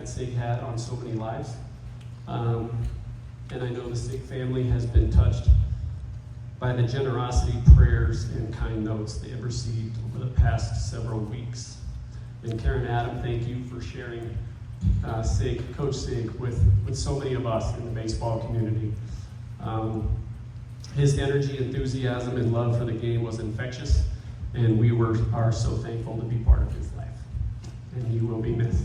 that Sig had on so many lives. And I know the Sig family has been touched by the generosity, prayers, and kind notes they have received over the past several weeks. And Karen Adam, thank you for sharing Coach Sig with so many of us in the baseball community. His energy, enthusiasm, and love for the game was infectious, and we are so thankful to be part of his life. And he will be missed.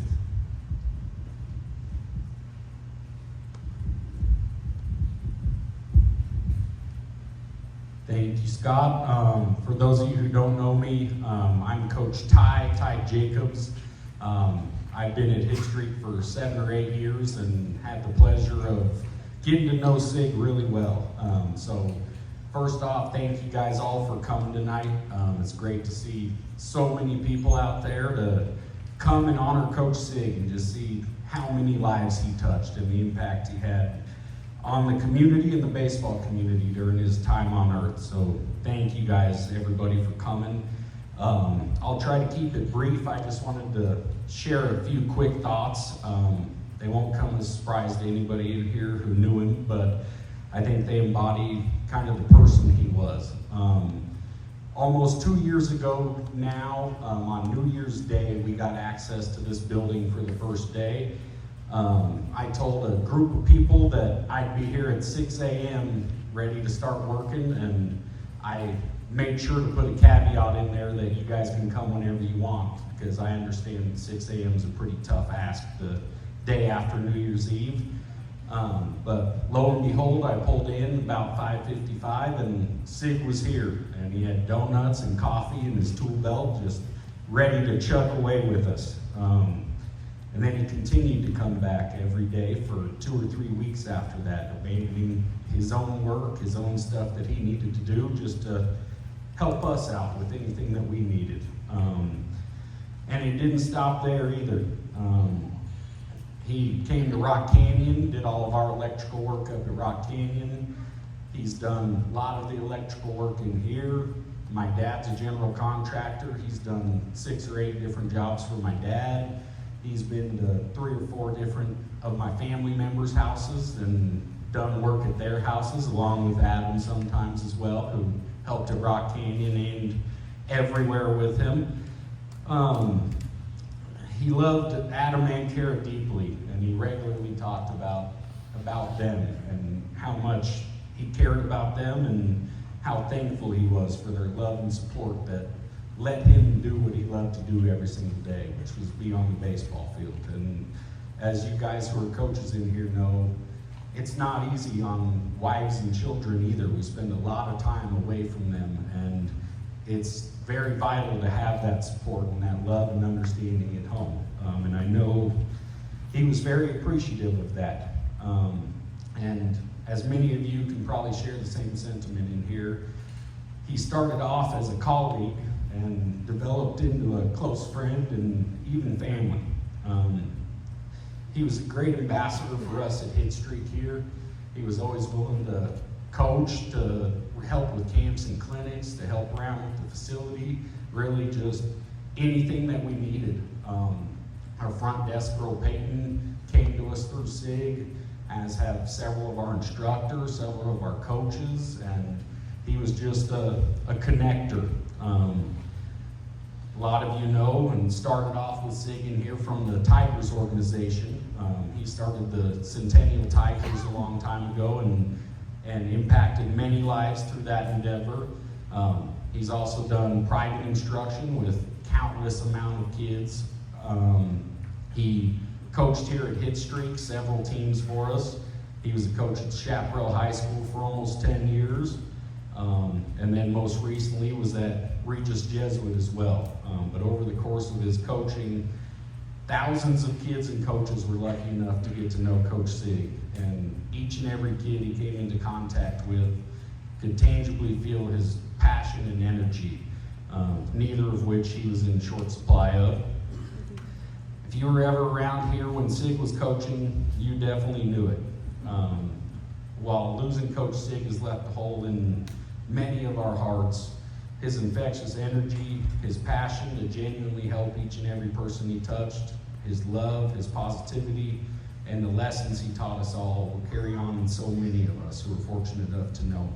Thank you, Scott. For those of you who don't know me, I'm Coach Ty Jacobs. I've been at HitStreak for 7 or 8 years and had the pleasure of getting to know Sig really well. So first off, thank you guys all for coming tonight. It's great to see so many people out there to come and honor Coach Sig and just see how many lives he touched and the impact he had on the community and the baseball community during his time on Earth. So thank you guys, everybody, for coming. I'll try to keep it brief. I just wanted to share a few quick thoughts. They won't come as a surprise to anybody in here who knew him, but I think they embody kind of the person he was. Almost 2 years ago now, on New Year's Day, we got access to this building for the first day. I told a group of people that I'd be here at 6 a.m. ready to start working, and I made sure to put a caveat in there that you guys can come whenever you want, because I understand 6 a.m. is a pretty tough ask the day after New Year's Eve. But lo and behold, I pulled in about 5:55 and Sig was here, and he had donuts and coffee in his tool belt, just ready to chuck away with us. And then he continued to come back every day for 2 or 3 weeks after that, abandoning his own work, his own stuff that he needed to do just to help us out with anything that we needed. And he didn't stop there either. He came to Rock Canyon, did all of our electrical work up at Rock Canyon. He's done a lot of the electrical work in here. My dad's a general contractor. He's done 6 or 8 different jobs for my dad. He's been to 3 or 4 different of my family members' houses and done work at their houses, along with Adam sometimes as well, who helped at Rock Canyon and everywhere with him. He loved Adam and Kara deeply, and he regularly talked about them and how much he cared about them and how thankful he was for their love and support that let him do what he loved to do every single day, which was be on the baseball field. And as you guys who are coaches in here know, it's not easy on wives and children either. We spend a lot of time away from them, and it's very vital to have that support and that love and understanding at home. And I know he was very appreciative of that. And as many of you can probably share the same sentiment in here, he started off as a colleague and developed into a close friend and even family. He was a great ambassador for us at HitStreak here. He was always willing to coach, to help with camps and clinics, to help around with the facility, really just anything that we needed. Our front desk girl, Peyton, came to us through SIG, as have several of our instructors, several of our coaches, and he was just a connector. A lot of you know and started off with SIG in here from the Tigers organization. He started the Centennial Tigers a long time ago and impacted many lives through that endeavor. He's also done private instruction with countless amount of kids. He coached here at HitStreak, several teams for us. He was a coach at Chaparral High School for almost 10 years. And then most recently was at Regis Jesuit as well. But over the course of his coaching, thousands of kids and coaches were lucky enough to get to know Coach Sig. And each and every kid he came into contact with could tangibly feel his passion and energy, neither of which he was in short supply of. If you were ever around here when Sig was coaching, you definitely knew it. While losing Coach Sig has left a hole in many of our hearts, his infectious energy, his passion to genuinely help each and every person he touched his love, his positivity, and the lessons he taught us all will carry on in so many of us who are fortunate enough to know him.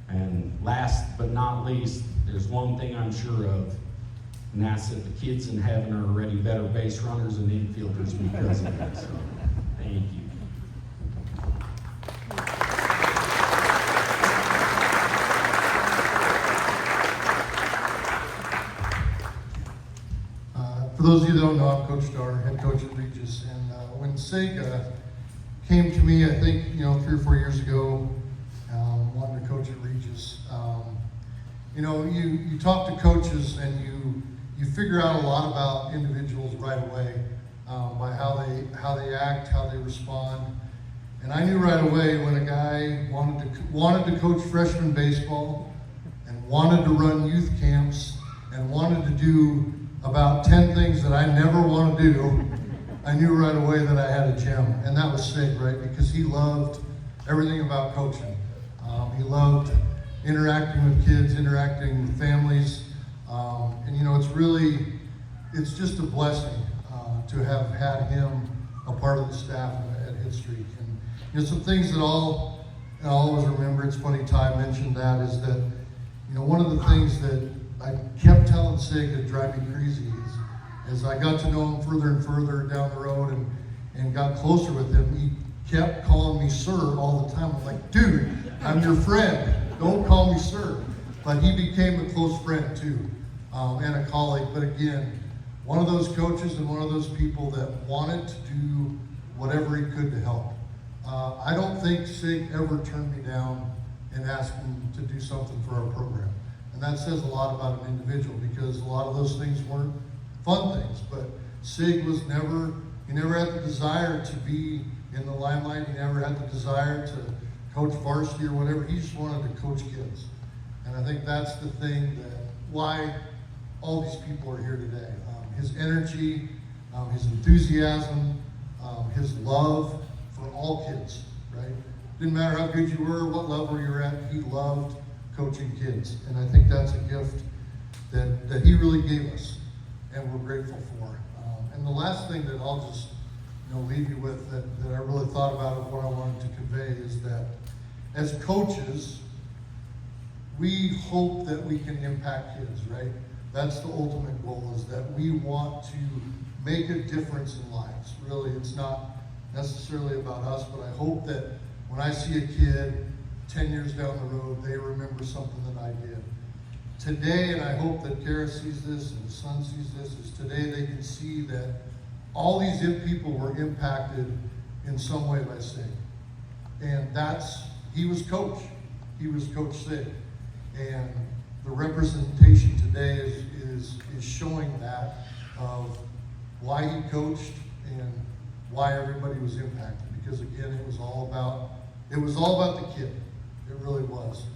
And last but not least, there's one thing I'm sure of, and that's that the kids in heaven are already better base runners and infielders because of it. So, thank you. For those of you that don't know, I'm Coach Starr, head coach at Regis, and when Sig came to me, I think 3 or 4 years ago, wanting to coach at Regis, you talk to coaches and you figure out a lot about individuals right away by how they act, how they respond, and I knew right away when a guy wanted to coach freshman baseball and wanted to run youth camps and wanted to do about 10 things that I never want to do, I knew right away that I had a gem, and that was Sig, right? Because he loved everything about coaching. He loved interacting with kids, interacting with families, and it's just a blessing to have had him a part of the staff at HitStreak. And some things that I'll always remember. It's funny Ty mentioned that, is that one of the things that I kept telling Sig that drive me crazy as I got to know him further and further down the road and got closer with him, he kept calling me sir all the time. I'm like, dude, I'm your friend. Don't call me sir. But he became a close friend too, and a colleague. But again, one of those coaches and one of those people that wanted to do whatever he could to help. I don't think Sig ever turned me down and asked him to do something for our program. And that says a lot about an individual, because a lot of those things weren't fun things, but Sig he never had the desire to be in the limelight. He never had the desire to coach varsity or whatever. He just wanted to coach kids. And I think that's the thing why all these people are here today. His energy, his enthusiasm, his love for all kids, right? Didn't matter how good you were, what level you're at, he loved coaching kids. And I think that's a gift that he really gave us, and we're grateful for. And the last thing that I'll just leave you with that I really thought about of what I wanted to convey is that as coaches, we hope that we can impact kids, right? That's the ultimate goal, is that we want to make a difference in lives. Really, it's not necessarily about us, but I hope that when I see a kid 10 years down the road, they remember something that I did. Today, and I hope that Kara sees this and his son sees this, is today they can see that all these people were impacted in some way by Sig. And he was Coach. He was Coach Sig. And the representation today is showing that of why he coached and why everybody was impacted. Because again, it was all about the kid. It really was.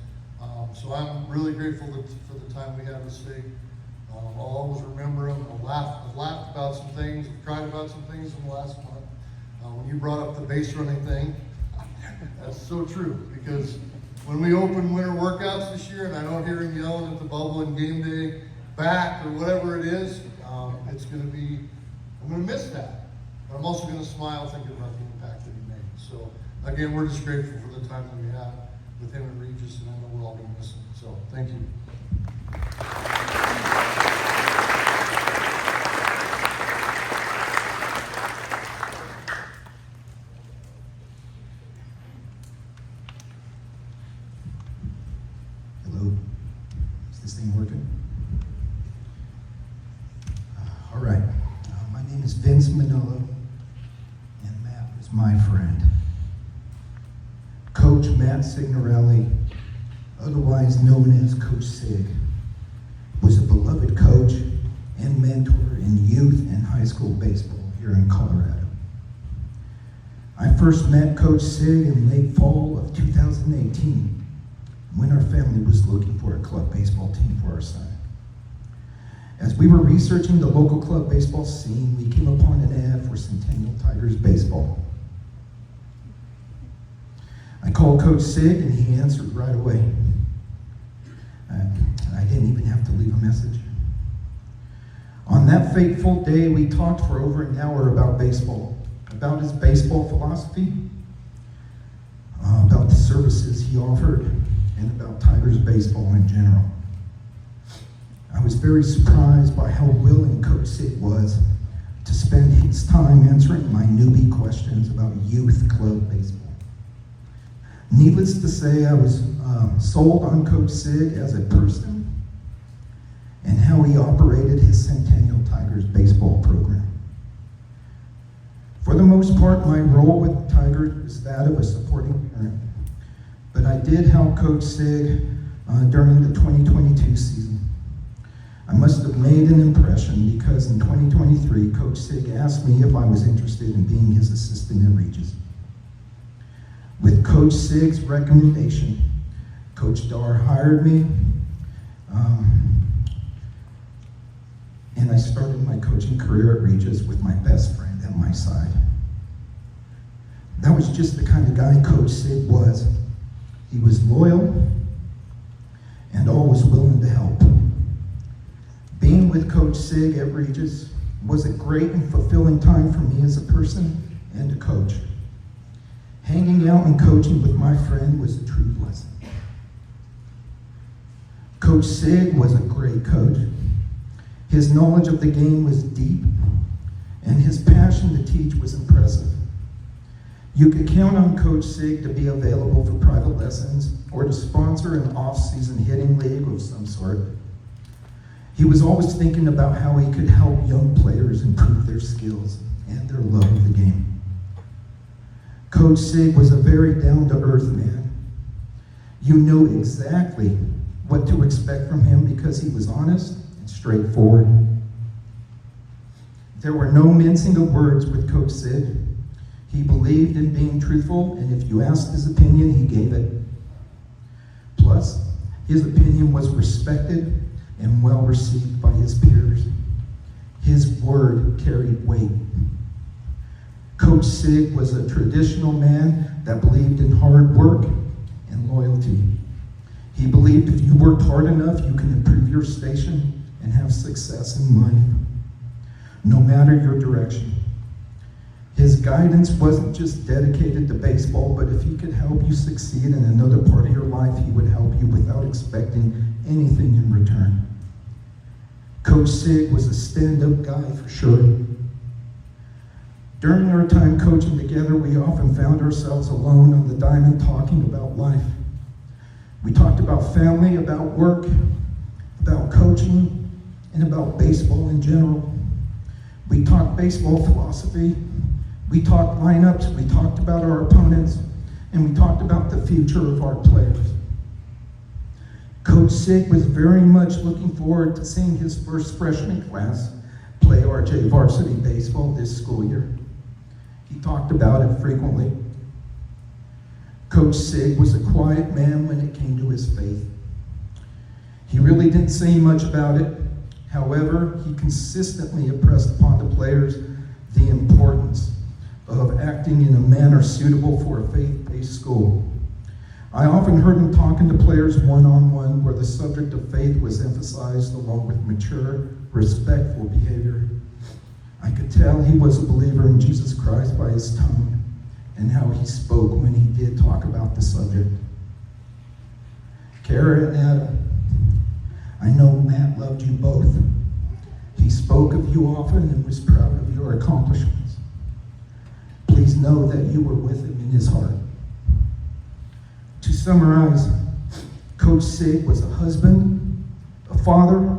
So I'm really grateful for the time we had with Sig. I'll always remember him. I've laughed about some things, I've cried about some things in the last month. When you brought up the base running thing, that's so true, because when we open winter workouts this year and I don't hear him yelling at the bubble and game day back or whatever it is, I'm going to miss that. But I'm also going to smile thinking about the impact that he made. So again, we're just grateful for the time that we had with him and Regis, and I know we're all going to miss him. So thank you. Hello, is this thing working? All right, my name is Vince Manolo, and Matt is my friend. Coach Matt Signorelli, otherwise known as Coach Sig, was a beloved coach and mentor in youth and high school baseball here in Colorado. I first met Coach Sig in late fall of 2018 when our family was looking for a club baseball team for our son. As we were researching the local club baseball scene, we came upon an ad for Centennial Tigers baseball. I called Coach Sig and he answered right away. I didn't even have to leave a message. On that fateful day, we talked for over an hour about baseball, about his baseball philosophy, about the services he offered, and about Tigers baseball in general. I was very surprised by how willing Coach Sig was to spend his time answering my newbie questions about youth club baseball. Needless to say, I was sold on Coach Sig as a person and how he operated his Centennial Tigers baseball program. For the most part, my role with the Tigers was that of a supporting parent, but I did help Coach Sig during the 2022 season. I must have made an impression because in 2023, Coach Sig asked me if I was interested in being his assistant at Regis. With Coach Sig's recommendation, Coach Dar hired me, and I started my coaching career at Regis with my best friend at my side. That was just the kind of guy Coach Sig was. He was loyal and always willing to help. Being with Coach Sig at Regis was a great and fulfilling time for me as a person and a coach. Hanging out and coaching with my friend was a true blessing. Coach Sig was a great coach. His knowledge of the game was deep, and his passion to teach was impressive. You could count on Coach Sig to be available for private lessons or to sponsor an off-season hitting league of some sort. He was always thinking about how he could help young players improve their skills and their love of the game. Coach Sig was a very down-to-earth man. You knew exactly what to expect from him because he was honest and straightforward. There were no mincing of words with Coach Sig. He believed in being truthful, and if you asked his opinion, he gave it. Plus, his opinion was respected and well received by his peers. His word carried weight. Coach Sig was a traditional man that believed in hard work and loyalty. He believed if you worked hard enough, you can improve your station and have success in life, no matter your direction. His guidance wasn't just dedicated to baseball, but if he could help you succeed in another part of your life, he would help you without expecting anything in return. Coach Sig was a stand-up guy for sure. During our time coaching together, we often found ourselves alone on the diamond talking about life. We talked about family, about work, about coaching, and about baseball in general. We talked baseball philosophy, we talked lineups, we talked about our opponents, and we talked about the future of our players. Coach Sig was very much looking forward to seeing his first freshman class play RJ varsity baseball this school year. He talked about it frequently. Coach Sig was a quiet man when it came to his faith. He really didn't say much about it. However, he consistently impressed upon the players the importance of acting in a manner suitable for a faith-based school. I often heard him talking to players one-on-one where the subject of faith was emphasized along with mature, respectful behavior. I could tell he was a believer in Jesus Christ by his tone and how he spoke when he did talk about the subject. Kara and Adam, I know Matt loved you both. He spoke of you often and was proud of your accomplishments. Please know that you were with him in his heart. To summarize, Coach Sig was a husband, a father,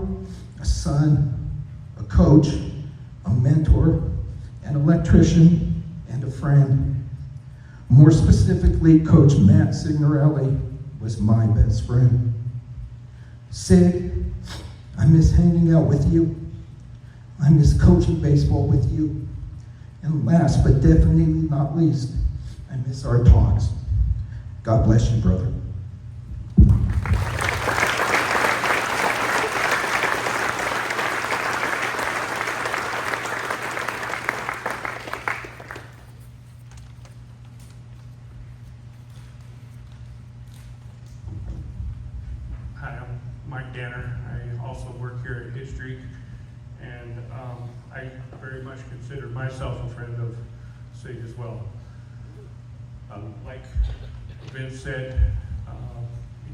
a son, a coach, a mentor, an electrician, and a friend. More specifically, Coach Matt Signorelli was my best friend. Sig, I miss hanging out with you. I miss coaching baseball with you. And last but definitely not least, I miss our talks. God bless you, brother. Hi, I'm Mike Danner. I also work here at HitStreak, and very much consider myself a friend of Sig as well. Like Vince said,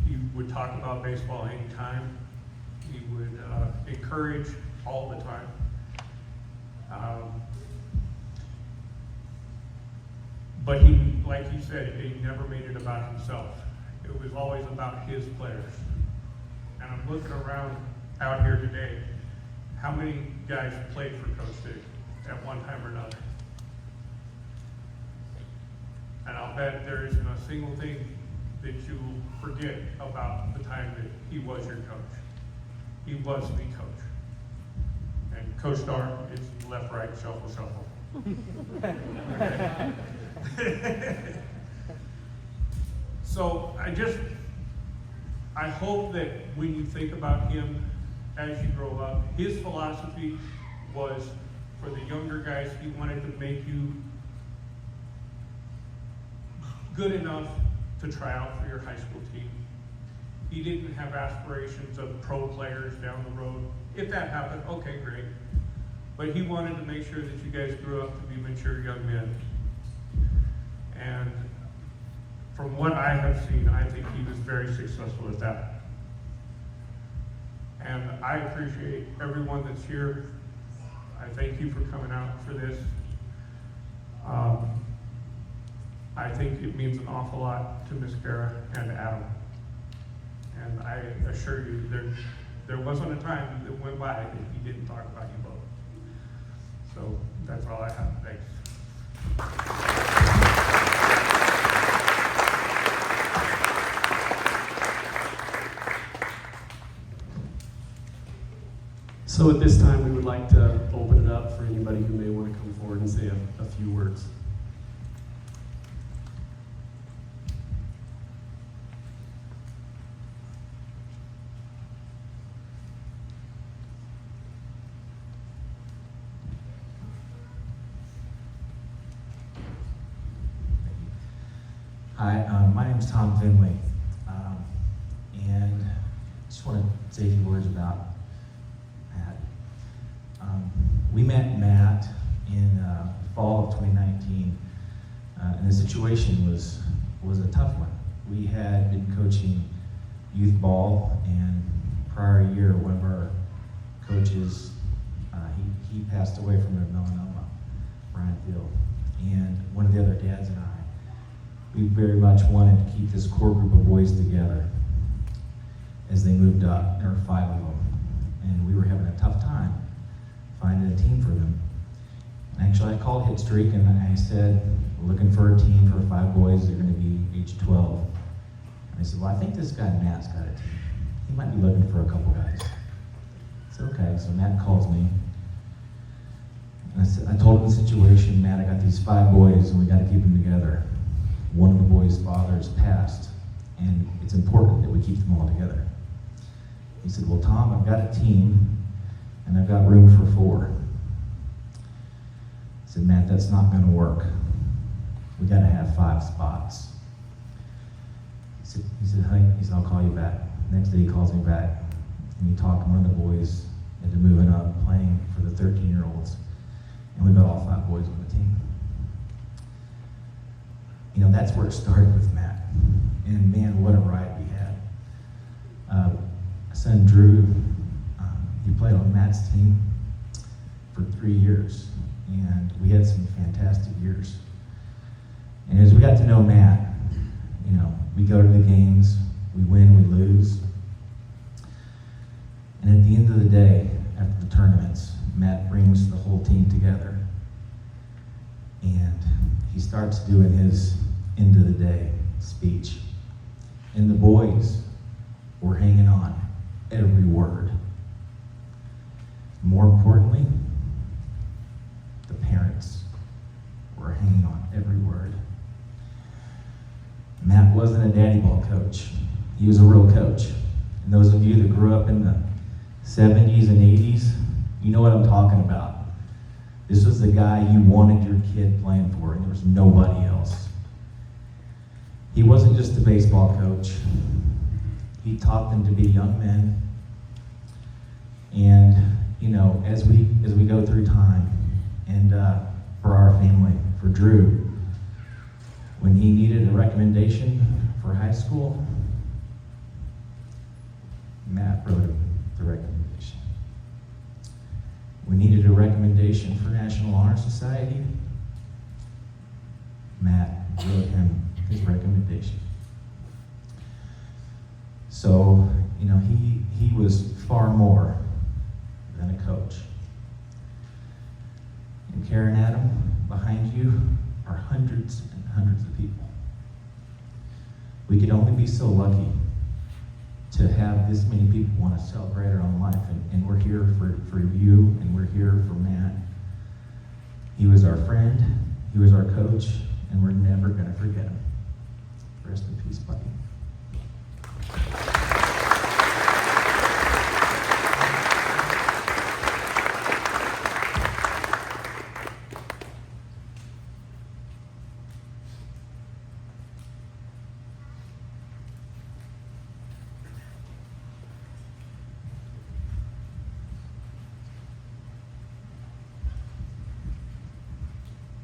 he would talk about baseball anytime. He would encourage all the time. But he, like he said, he never made it about himself. It was always about his players. And I'm looking around out here today, how many guys played for Coach Sig at one time or another? And I'll bet there isn't a single thing that you will forget about the time that he was your coach. He was the coach. And Coach Darn is left, right, shuffle, shuffle. So I hope that when you think about him as you grow up, his philosophy was for the younger guys, he wanted to make you good enough to try out for your high school team. He didn't have aspirations of pro players down the road. If that happened, okay, great. But he wanted to make sure that you guys grew up to be mature young men. And from what I have seen, I think he was very successful at that. And I appreciate everyone that's here. I thank you for coming out for this. I think it means an awful lot to Miss Kara and Adam. And I assure you, there wasn't a time that went by that he didn't talk about you both. So that's all I have. Thanks. So at this time, we would like to open it up for anybody who may want to come forward and say a few words. Hi, my name is Tom Finley, and I just want to say a few words about Matt. We met Matt in the fall of 2019, and the situation was a tough one. We had been coaching youth ball, and prior year, one of our coaches, he passed away from a melanoma, Brian Field, and one of the other dads and I, we very much wanted to keep this core group of boys together as they moved up. There were 5 of them, and we were having a tough time finding a team for them. And actually, I called HitStreak and I said, we're looking for a team for 5 boys. They're going to be age 12. And I said, well, I think this guy Matt's got a team. He might be looking for a couple guys. I said, okay. So Matt calls me. And I told him the situation. Matt, I got these 5 boys, and we got to keep them together. One of the boys' fathers passed, and it's important that we keep them all together. He said, well, Tom, I've got a team, and I've got room for 4. I said, Matt, that's not going to work. We got to have 5 spots. He said, honey, I'll call you back. Next day he calls me back, and he talked one of the boys into moving up, playing for the 13-year-olds, and we got all 5 boys on the team. You know, that's where it started with Matt. And man, what a ride we had. Son Drew, he played on Matt's team for 3 years. And we had some fantastic years. And as we got to know Matt, you know, we go to the games, we win, we lose. And at the end of the day, after the tournaments, Matt brings the whole team together. And he starts doing his end of the day speech. And the boys were hanging on every word. More importantly, the parents were hanging on every word. Matt wasn't a daddy ball coach. He was a real coach. And those of you that grew up in the 70s and 80s, you know what I'm talking about. This was the guy you wanted your kid playing for, and there was nobody else. He wasn't just a baseball coach. He taught them to be young men. And, you know, as we go through time, And for our family, for Drew, when he needed a recommendation for high school, Matt wrote him the recommendation. We needed a recommendation for National Honor Society, Matt wrote him his recommendation. So, you know, he was far more than a coach. And Karen, Adam, behind you are hundreds and hundreds of people. We could only be so lucky to have this many people want to celebrate our own life, and we're here for you, and we're here for Matt. He was our friend, he was our coach, and we're never going to forget him. Rest in peace, buddy.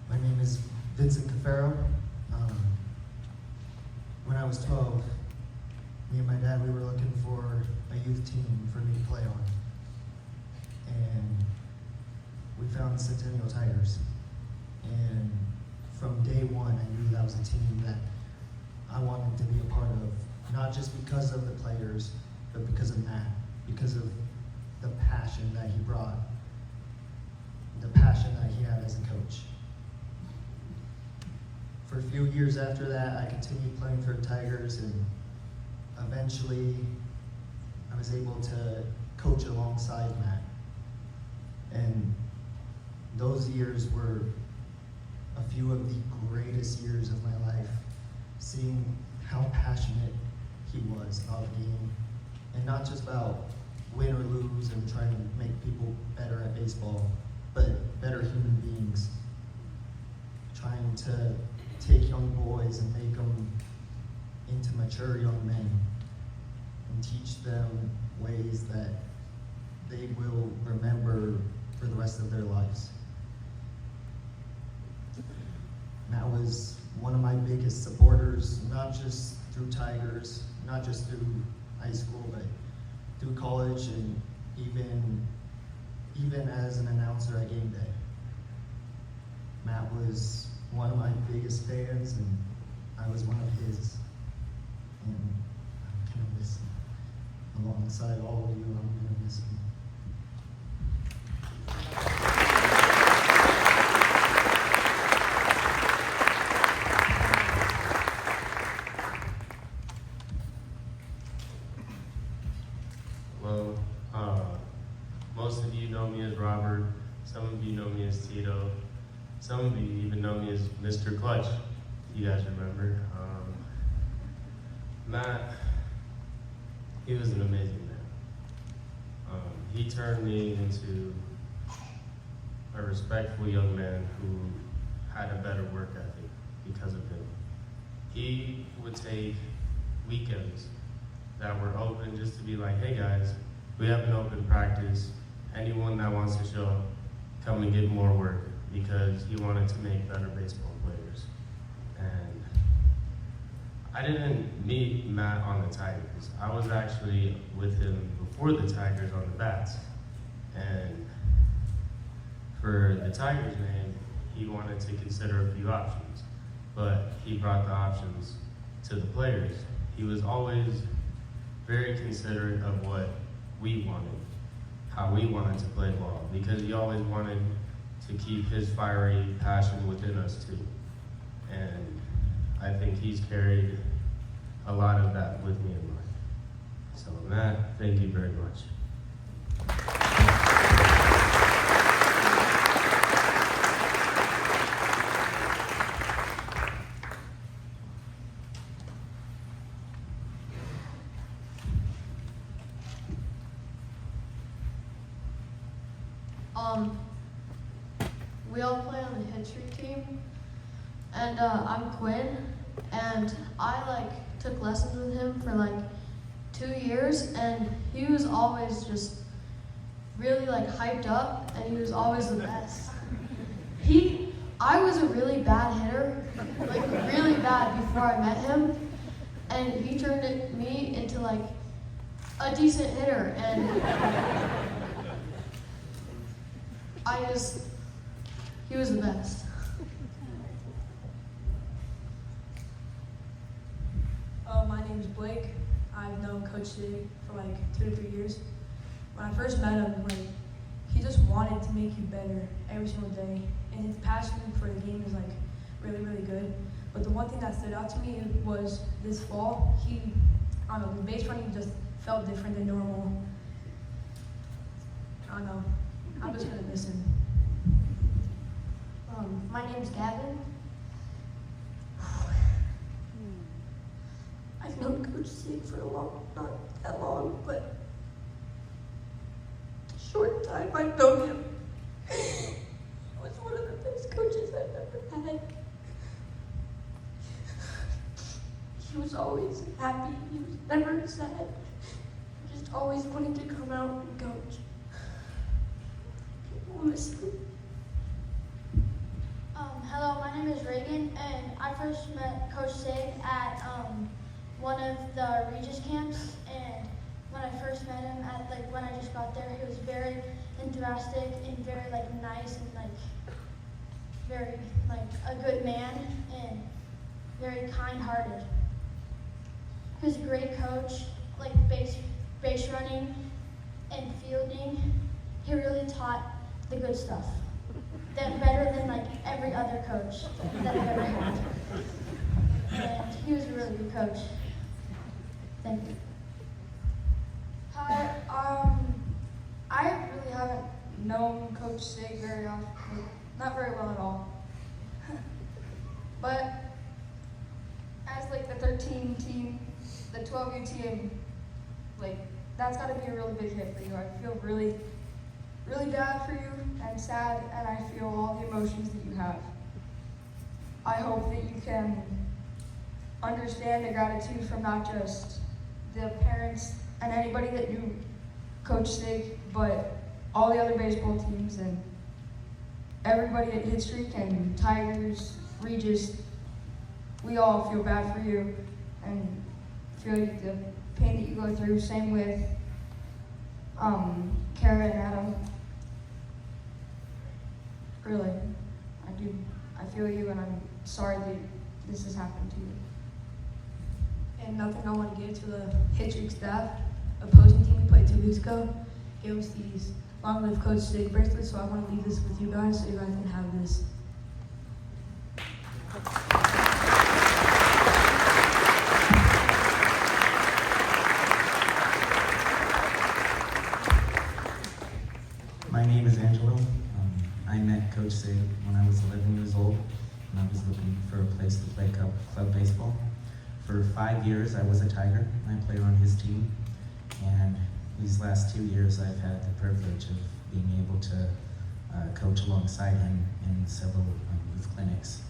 My name is Vincent Cafaro. When I was 12, me and my dad, we were looking for a youth team for me to play on. And we found the Centennial Tigers. And from day one, I knew that was a team that I wanted to be a part of, not just because of the players, but because of Matt, because of the passion that he brought, the passion that he had as a coach. For a few years after that, I continued playing for the Tigers, and eventually I was able to coach alongside Matt. And those years were a few of the greatest years of my life, seeing how passionate he was about the game, and not just about win or lose and trying to make people better at baseball, but better human beings, trying to take young boys and make them into mature young men and teach them ways that they will remember for the rest of their lives. Matt was one of my biggest supporters, not just through Tigers, not just through high school, but through college, and even as an announcer at game day. Matt was one of my biggest fans, and I was one of his. And I'm gonna miss him. Alongside all of you, I'm gonna miss him. Hello. Most of you know me as Robert. Some of you know me as Tito. Some of you even know me as Mr. Clutch. You guys remember. Matt, he was an amazing man. He turned me into a respectful young man who had a better work ethic because of him. He would take weekends that were open just to be like, hey guys, we have an open practice. Anyone that wants to show up, come and get more work, because he wanted to make better baseball players. And I didn't meet Matt on the Tigers. I was actually with him before the Tigers on the bats. And for the Tigers name, he wanted to consider a few options, but he brought the options to the players. He was always very considerate of what we wanted, how we wanted to play ball, because he always wanted to keep his fiery passion within us too. And I think he's carried a lot of that with me in life. So Matt, thank you very much. We all play on the HitStreak team, and I'm Quinn, and I took lessons with him for 2 years, and he was always just really hyped up, and he was always the best. I was a really bad hitter, like really bad before I met him, and he turned me into like a decent hitter, and he was the best. My name is Blake. I've known Coach Sig for like 2 to 3 years. When I first met him, he just wanted to make you better every single day, and his passion for the game is really, really good. But the one thing that stood out to me was this fall, I don't know, the base running just felt different than normal. I don't know, I'm just gonna miss him. My name's Gavin. I've known Coach Sig for not that long, but the short time I've known him, he was one of the best coaches I've ever had. He was always happy, he was never sad, just always wanted to come out and coach. People miss him. Hello, my name is Reagan, and I first met Coach Sig at one of the Regis camps. And when I first met him, when I just got there, he was very enthusiastic and very nice and very a good man and very kind-hearted. He was a great coach, base running and fielding. He really taught the good stuff. Better than every other coach that I've ever had. And he was a really good coach. Thank you. Hi, I really haven't known Coach Sig very often, not very well at all. But as the 13 team, the 12U team, that's gotta be a really big hit for you. I feel really, really bad for you and sad, and I feel all the emotions that you have. I hope that you can understand the gratitude from not just the parents and anybody that knew Coach Sig, but all the other baseball teams and everybody at HitStreak and Tigers, Regis. We all feel bad for you and feel the pain that you go through. Same with Kara and Adam. Really, I do. I feel you, and I'm sorry that this has happened to you. And nothing I want to give to the HitStreak staff. Opposing team we played 2 weeks ago gave us these Long Live Coach Sig bracelets, so I want to leave this with you guys so you guys can have this. My name is Angelo. I met Coach Sig when I was 11 years old, and I was looking for a place to play club baseball. For 5 years, I was a Tiger. I played on his team, and these last 2 years, I've had the privilege of being able to coach alongside him in several youth clinics.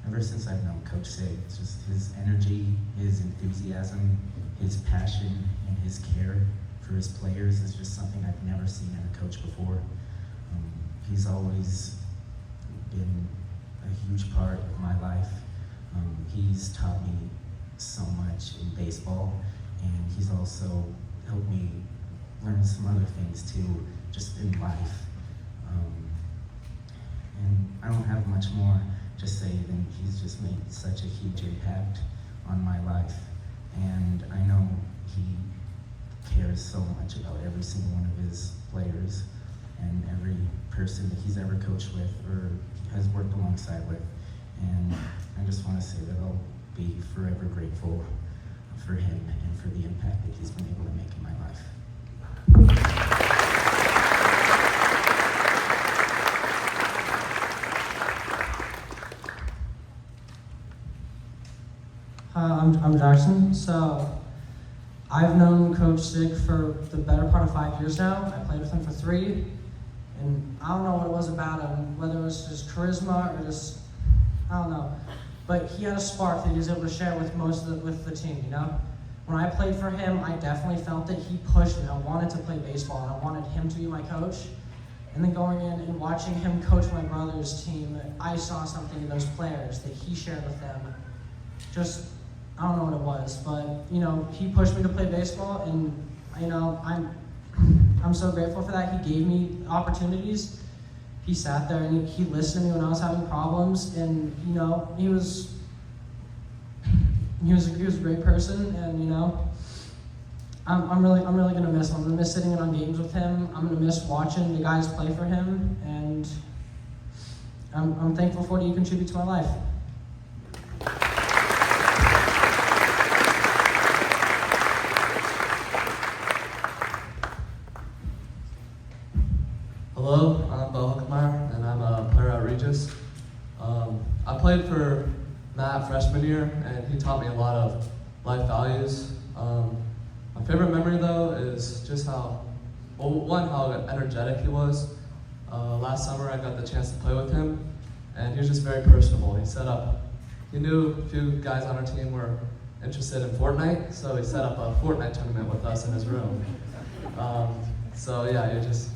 Ever since I've known Coach Sig, it's just his energy, his enthusiasm, his passion, and his care for his players is just something I've never seen in a coach before. He's always been a huge part of my life. He's taught me so much in baseball, and he's also helped me learn some other things too, just in life. And I don't have much more to say than he's just made such a huge impact on my life. And I know he cares so much about every single one of his players and every person that he's ever coached with or has worked alongside with. And I just want to say that I'll be forever grateful for him and for the impact that he's been able to make in my life. I'm Jackson. So I've known Coach Sig for the better part of 5 years now. I played with him for 3, and I don't know what it was about him, whether it was his charisma or just, I don't know. But he had a spark that he was able to share with with the team, you know? When I played for him, I definitely felt that he pushed me. I wanted to play baseball, and I wanted him to be my coach. And then going in and watching him coach my brother's team, I saw something in those players that he shared with them. Just, I don't know what it was, but you know, he pushed me to play baseball, and you know, I'm so grateful for that. He gave me opportunities. He sat there and he listened to me when I was having problems, and you know, he was a great person, and you know, I'm really gonna miss him. I'm gonna miss sitting in on games with him. I'm gonna miss watching the guys play for him, and I'm thankful for what he contributed to my life. Hello, I'm Bo Huckmeyer, and I'm a player at Regis. I played for Matt freshman year, and he taught me a lot of life values. My favorite memory, though, is just how energetic he was. Last summer, I got the chance to play with him, and he was just very personable. He knew a few guys on our team were interested in Fortnite, so he set up a Fortnite tournament with us in his room. So yeah, he just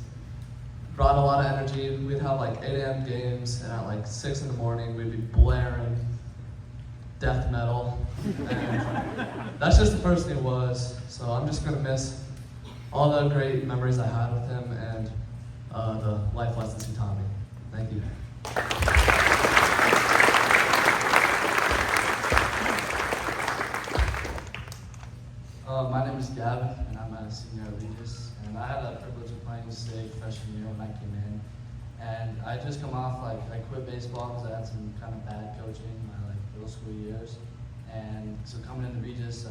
brought a lot of energy. We'd have like 8 a.m. games, and at like 6 in the morning, we'd be blaring death metal. And that's just the person he was. So I'm just gonna miss all the great memories I had with him and the life lessons he taught me. Thank you. My name is Gavin, and I'm a senior at Regis. And I had the privilege of playing SIG freshman year when I came in. And I just come off I quit baseball because I had some kind of bad coaching in my middle school years. And so coming into Regis,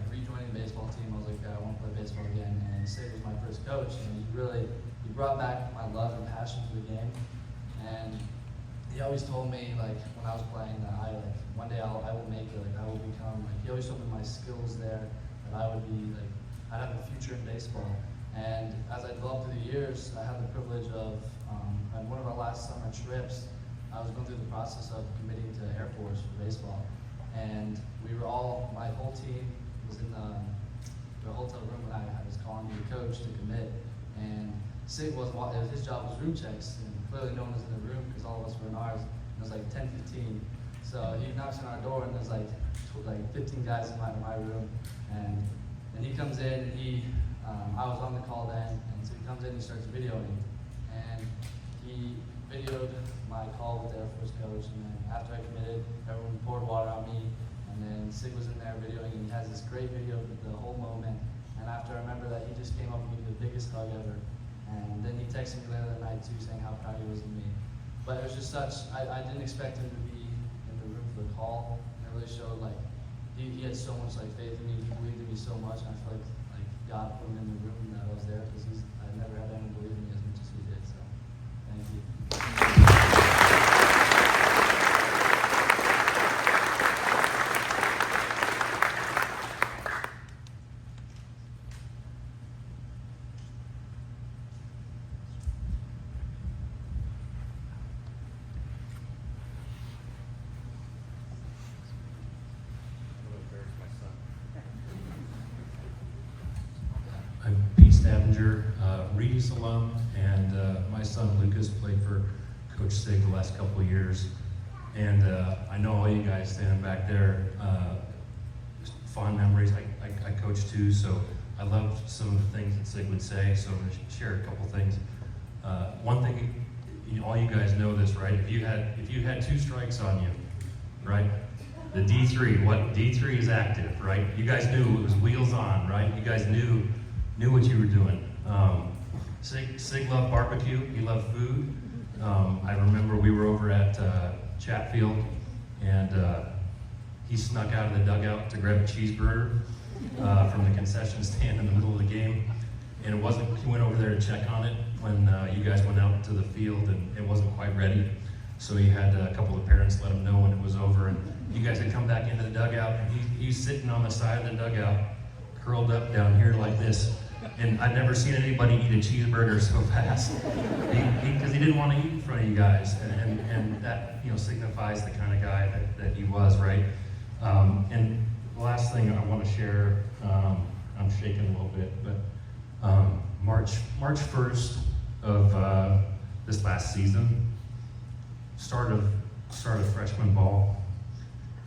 rejoining the baseball team, I was like, I want to play baseball again. And SIG was my first coach, and he brought back my love and passion for the game. And he always told me when I was playing that one day I will make it, I will become, he always told me my skills there, that I would be I'd have a future in baseball. And as I developed through the years, I had the privilege of, on one of our last summer trips, I was going through the process of committing to Air Force for baseball. And my whole team was in the hotel room when I was calling me the coach to commit. And Sig his job was room checks, and clearly no one was in the room because all of us were in ours. And it was 10:15. So he knocks on our door, and there's 15 guys in my room. And he comes in, and I was on the call then, and so he comes in and he starts videoing. And he videoed my call with the Air Force coach, and then after I committed, everyone poured water on me. And then Sig was in there videoing, and he has this great video of the whole moment. And after I remember that, he just came up and gave me the biggest hug ever. And then he texted me later that night too, saying how proud he was of me. But it was just I didn't expect him to be in the room for the call. And it really showed he had so much faith in me, he believed in me so much, and I feel like God put him in the room that I was there because I never had anyone believe in me as much as he did. So thank you. I'm Pete Stavinger, Regis alum, and my son Lucas played for Coach Sig the last couple of years. And I know all you guys standing back there, fond memories. I coached too, so I loved some of the things that Sig would say, so I'm going to share a couple things. One thing, all you guys know this, right? If you had 2 strikes on you, right? The D3, D3 is active, right? You guys knew it was wheels on, right? You guys knew what you were doing. Sig loved barbecue, he loved food. I remember we were over at Chatfield, and he snuck out of the dugout to grab a cheeseburger from the concession stand in the middle of the game. And he went over there to check on it when you guys went out to the field, and it wasn't quite ready. So he had a couple of parents let him know when it was over, and you guys had come back into the dugout, and he's sitting on the side of the dugout, curled up down here like this. And I've never seen anybody eat a cheeseburger so fast, because he didn't want to eat in front of you guys, and that signifies the kind of guy that he was, right? And the last thing I want to share, I'm shaking a little bit, but March 1st, of this last season, start of freshman ball.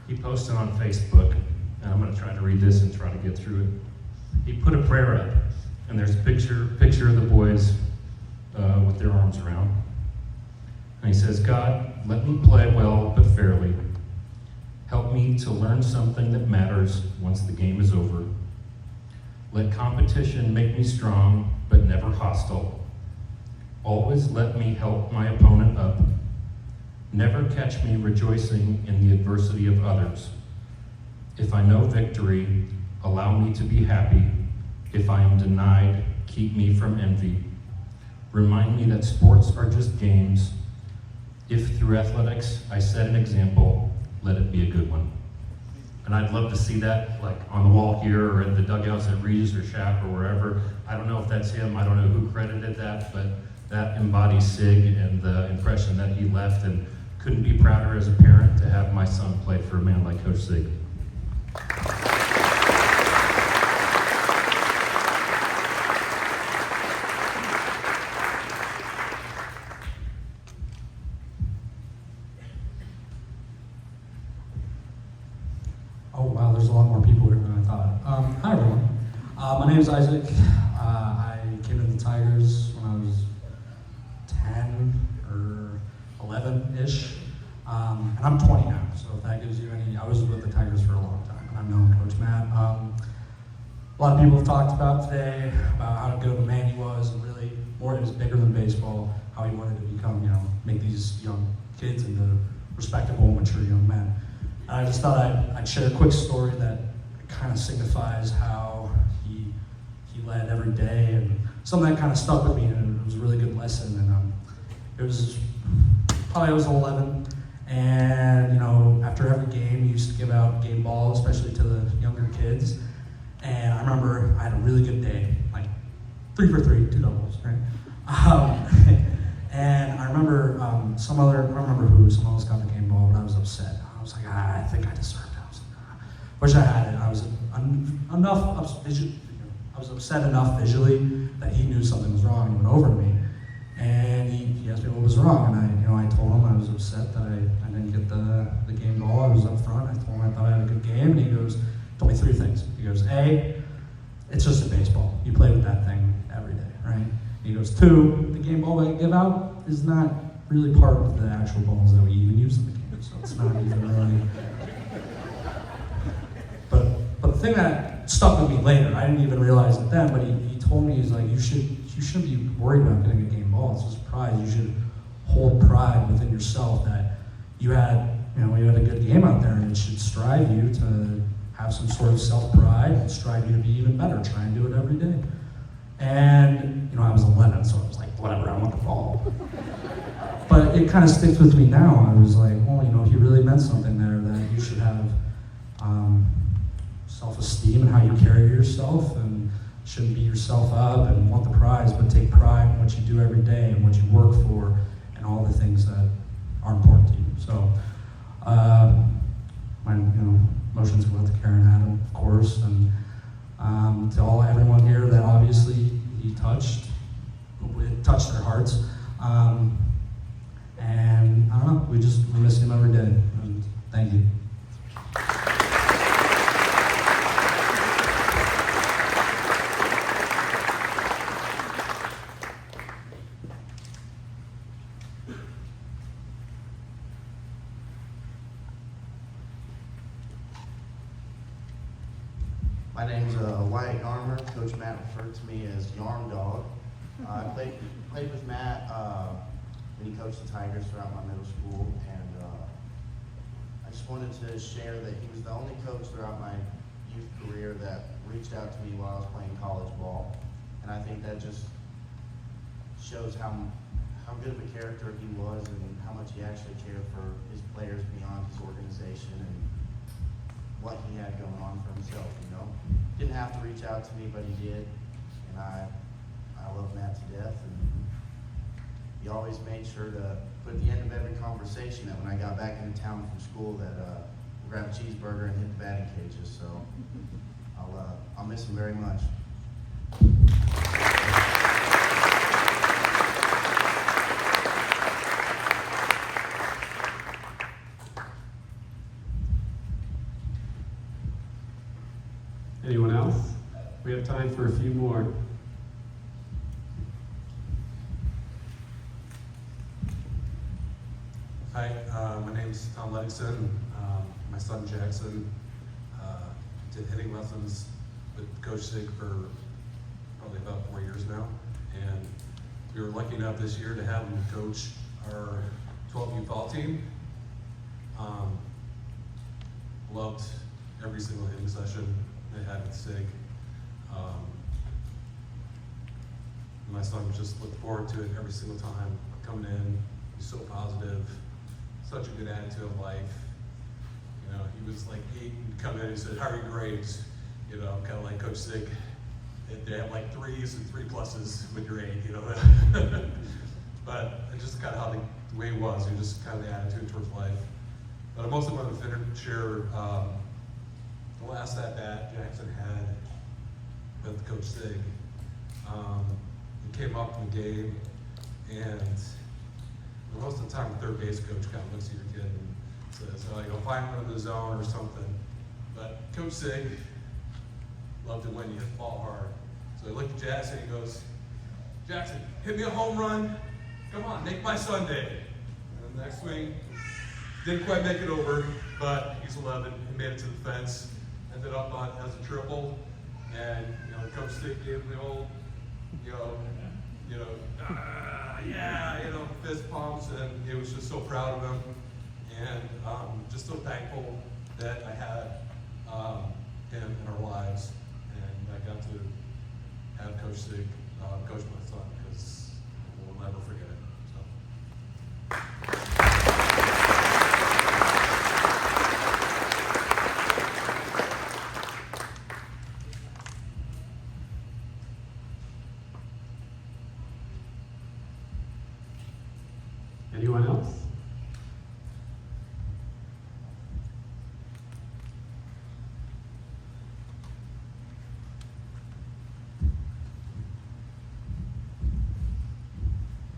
He posted on Facebook, and I'm going to try to read this and try to get through it. He put a prayer up, and there's a picture of the boys with their arms around. And he says, God, let me play well but fairly. Help me to learn something that matters once the game is over. Let competition make me strong but never hostile. Always let me help my opponent up. Never catch me rejoicing in the adversity of others. If I know victory, allow me to be happy. If I am denied, keep me from envy. Remind me that sports are just games. If through athletics I set an example, let it be a good one. And I'd love to see that like on the wall here or in the dugouts at Regis or Shap or wherever. I don't know if that's him, I don't know who credited that, but that embodies Sig and the impression that he left, and couldn't be prouder as a parent to have my son play for a man like Coach Sig. Oh wow, there's a lot more people here than I thought. Hi everyone. My name is Isaac. I came to the Tigers when I was 10 or 11-ish. And I'm 20 now, so if that gives you any, I was with the Tigers for a long time, and I've known Coach Matt. A lot of people have talked about today about how good of a man he was, and really, more it was bigger than baseball, how he wanted to become, make these young kids into respectable, mature young men. And I just thought I'd share a quick story that kind of signifies how he led every day, and something that kind of stuck with me, and it was a really good lesson. And it was probably I was 11, and after every game, he used to give out game balls, especially to the younger kids. And I remember I had a really good day, like 3 for 3, 2 doubles, right? And I remember I don't remember who, someone else got the game ball, but I was upset. I was like, I think I deserved it. I was like, wish I had it. I was I was upset enough visually that he knew something was wrong and he went over to me. And he asked me what was wrong, and I told him I was upset that I didn't get the game ball. I was up front. I told him I thought I had a good game, and he told me 3 things. He goes, A, it's just a baseball. You play with that thing every day, right? He goes, 2, the game ball that you give out is not really part of the actual balls that we even use in the game, so it's not even really. But the thing that stuck with me later, I didn't even realize it then, but he told me, he's like, you shouldn't be worried about getting a game ball. It's just pride. You should hold pride within yourself that you had a good game out there, and it should strive you to have some sort of self-pride and strive you to be even better. Try and do it every day. And I was 11, so I was like, whatever, I want the ball. But it kind of sticks with me now. I was like, well, he really meant something there, that you should have self-esteem and how you carry yourself, and shouldn't beat yourself up and want the prize, but take pride in what you do every day and what you work for and all the things that are important to you. So, my emotions go out to Karen and Adam, of course, and to everyone here that obviously he touched. It touched their hearts. And I don't know, we miss him every day. And thank you. My name's Wyatt Yarmer. Coach Matt referred to me as Yarm Dog. I played with Matt when he coached the Tigers throughout my middle school, and I just wanted to share that he was the only coach throughout my youth career that reached out to me while I was playing college ball, and I think that just shows how good of a character he was and how much he actually cared for his players beyond his organization and what he had going on for himself, Didn't have to reach out to me, but he did, and I love Matt to death, and he always made sure to put at the end of every conversation that when I got back into town from school that we'll grab a cheeseburger and hit the batting cages, so I'll miss him very much. Anyone else? We have time for a few more. Hi, my name's Tom Ludington. My son Jackson did hitting lessons with Coach Sig for probably about 4 years now. And we were lucky enough this year to have him coach our 12U fall team. Loved every single hitting session they had with Sig. My son just looked forward to it every single time coming in. He's so positive, such a good attitude of life. You know, he was like 8 and come in and said, "How are your grades?" You know, kind of like Coach Sig. They have like 3s and 3 pluses with your 8, you know. But it's just kind of how the way he was. He was just kind of the attitude towards life. But I mostly wanted to share the last at-bat Jackson had with Coach Sig. He came up in the game, and most of the time the third base coach kind of looks at your kid and says, "Oh, you know, find him in the zone or something." But Coach Sig loved it when you hit the ball hard. So he looked at Jackson and he goes, "Jackson, hit me a home run. Come on, make my Sunday." And the next swing, didn't quite make it over, but he's 11. He made it to the fence, ended up on as a triple, and Coach Sig gave him the old, fist pumps, and he was just so proud of him, and just so thankful that I had him in our lives, and I got to have Coach Sig coach my son, because we'll never forget it. Anyone else?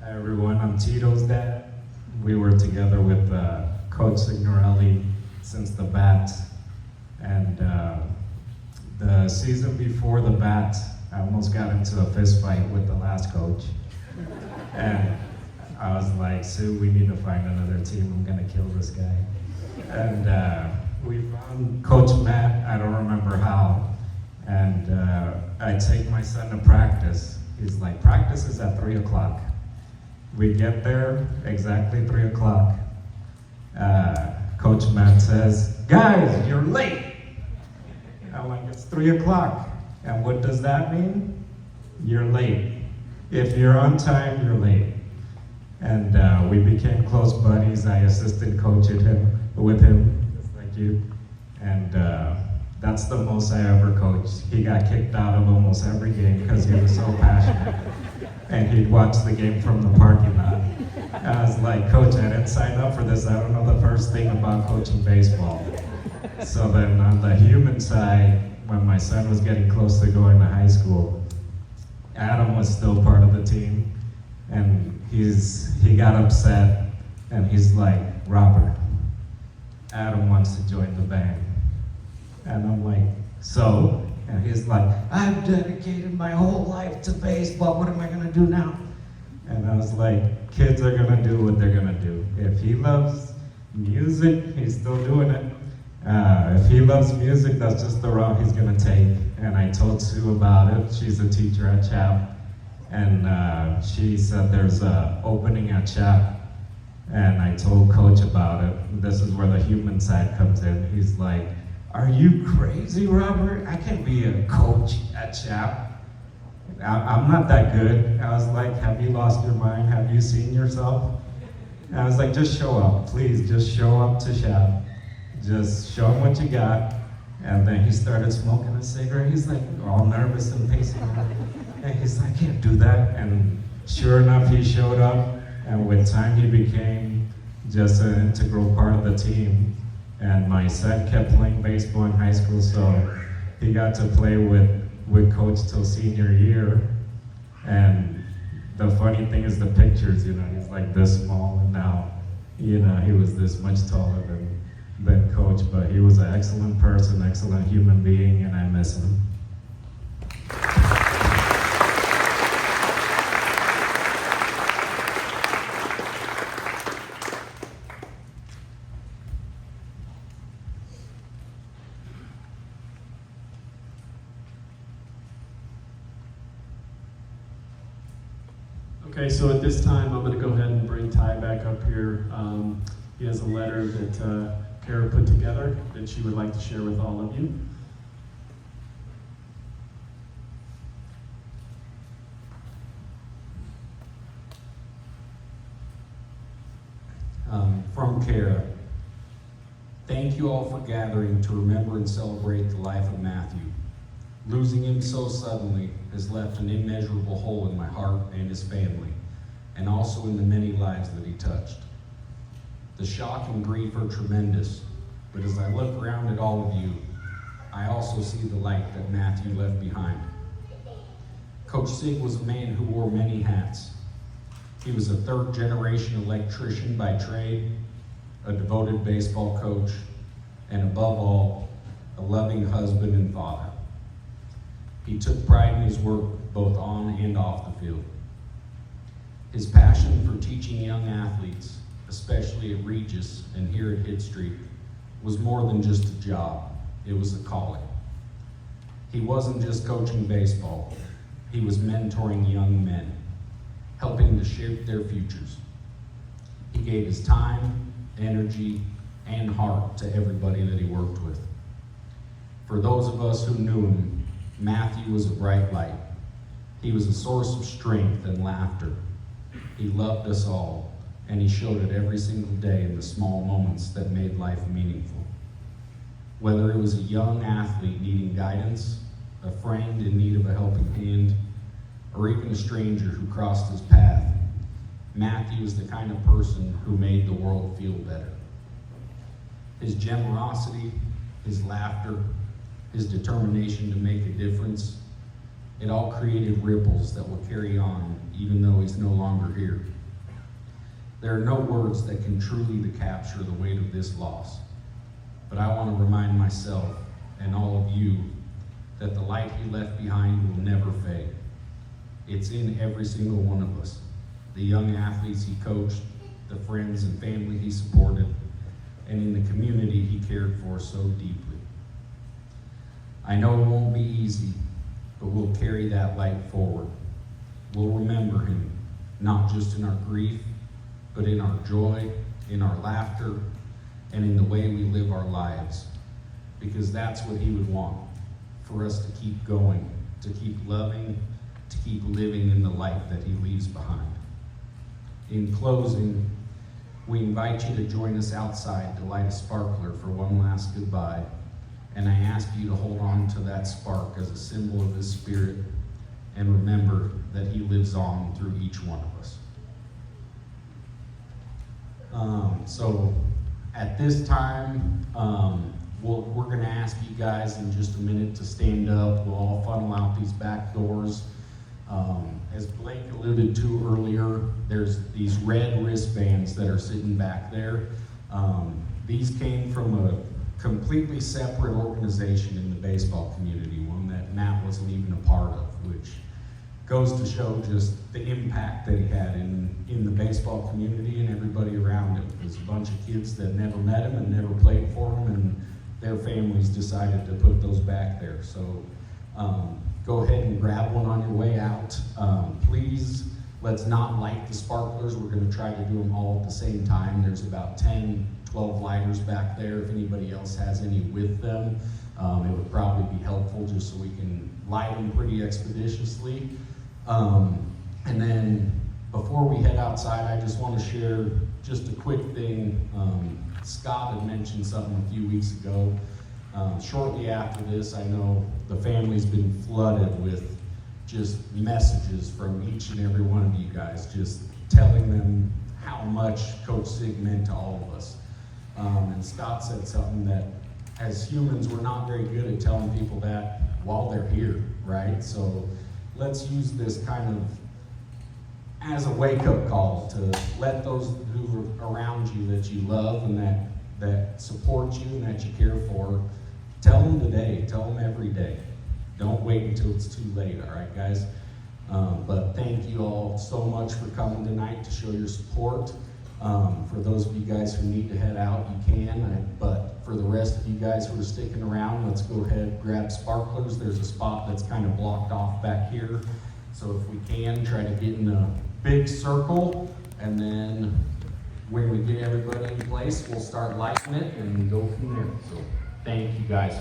Hi everyone, I'm Tito's dad. We were together with Coach Signorelli since the bat, and the season before the bat, I almost got into a fist fight with the last coach. And I was like, "Sue, we need to find another team. I'm gonna kill this guy." And we found Coach Matt, I don't remember how, and I take my son to practice. He's like, "Practice is at 3 o'clock. We get there exactly 3 o'clock. Coach Matt says, "Guys, you're late." I'm like, "It's 3 o'clock. And what does that mean? You're late. If you're on time, you're late." And we became close buddies. I assistant coached with him, just like you. And that's the most I ever coached. He got kicked out of almost every game because he was so passionate. And he'd watch the game from the parking lot. I was like, "Coach, I didn't sign up for this. I don't know the first thing about coaching baseball." So then on the human side, when my son was getting close to going to high school, Adam was still part of the team. And he got upset, and he's like, "Robert, Adam wants to join the band." And I'm like, "So?" And he's like, "I've dedicated my whole life to baseball. What am I gonna do now?" And I was like, "Kids are gonna do what they're gonna do. If he loves music, he's still doing it. If he loves music, that's just the route he's gonna take." And I told Sue about it. She's a teacher at CHAP. And she said there's an opening at CHAP. And I told Coach about it. This is where the human side comes in. He's like, "Are you crazy, Robert? I can't be a coach at CHAP. I'm not that good." I was like, "Have you lost your mind? Have you seen yourself?" And I was like, "Just show up, please. Just show up to CHAP. Just show him what you got." And then he started smoking a cigarette. He's like all nervous and pacing around. And he's like, "I can't do that." And sure enough, he showed up. And with time, he became just an integral part of the team. And my son kept playing baseball in high school, so he got to play with Coach till senior year. And the funny thing is the pictures, he's like this small, and now, he was this much taller been coach, but he was an excellent person, excellent human being, and I miss him. Okay, so at this time, I'm going to go ahead and bring Ty back up here. He has a letter that Kara put together that she would like to share with all of you. From Kara. Thank you all for gathering to remember and celebrate the life of Matthew. Losing him so suddenly has left an immeasurable hole in my heart and his family, and also in the many lives that he touched. The shock and grief are tremendous, but as I look around at all of you, I also see the light that Matthew left behind. Coach Sig was a man who wore many hats. He was a third-generation electrician by trade, a devoted baseball coach, and above all, a loving husband and father. He took pride in his work both on and off the field. His passion for teaching young athletes, especially at Regis and here at HitStreak, was more than just a job, it was a calling. He wasn't just coaching baseball, he was mentoring young men, helping to shape their futures. He gave his time, energy, and heart to everybody that he worked with. For those of us who knew him, Matthew was a bright light. He was a source of strength and laughter. He loved us all, and he showed it every single day in the small moments that made life meaningful. Whether it was a young athlete needing guidance, a friend in need of a helping hand, or even a stranger who crossed his path, Matthew is the kind of person who made the world feel better. His generosity, his laughter, his determination to make a difference, it all created ripples that will carry on even though he's no longer here. There are no words that can truly capture the weight of this loss, but I want to remind myself and all of you that the light he left behind will never fade. It's in every single one of us. The young athletes he coached, the friends and family he supported, and in the community he cared for so deeply. I know it won't be easy, but we'll carry that light forward. We'll remember him, not just in our grief, but in our joy, in our laughter, and in the way we live our lives. Because that's what he would want, for us to keep going, to keep loving, to keep living in the light that he leaves behind. In closing, we invite you to join us outside to light a sparkler for one last goodbye, and I ask you to hold on to that spark as a symbol of his spirit, and remember that he lives on through each one of us. So at this time, we're going to ask you guys in just a minute to stand up. We'll all funnel out these back doors. As Blake alluded to earlier, there's these red wristbands that are sitting back there. These came from a completely separate organization in the baseball community, one that Matt wasn't even a part of, which goes to show just the impact that he had in the baseball community and everybody around him. There's a bunch of kids that never met him and never played for him, and their families decided to put those back there. So go ahead and grab one on your way out. Please, let's not light the sparklers. We're going to try to do them all at the same time. There's about 10, 12 lighters back there. If anybody else has any with them, it would probably be helpful just so we can light them pretty expeditiously. And then before we head outside, I just want to share just a quick thing. Scott had mentioned something a few weeks ago. Shortly after this, I know the family's been flooded with just messages from each and every one of you guys, just telling them how much Coach Sig meant to all of us. And Scott said something that, as humans, we're not very good at telling people that while they're here, right? So let's use this kind of as a wake-up call to let those who are around you that you love and that that support you and that you care for, tell them today, tell them every day. Don't wait until it's too late, all right, guys? But thank you all so much for coming tonight to show your support. For those of you guys who need to head out, you can, but for the rest of you guys who are sticking around, let's go ahead, grab sparklers. There's a spot that's kind of blocked off back here. So if we can, try to get in a big circle, and then when we get everybody in place, we'll start lighting it and go from there. So thank you guys.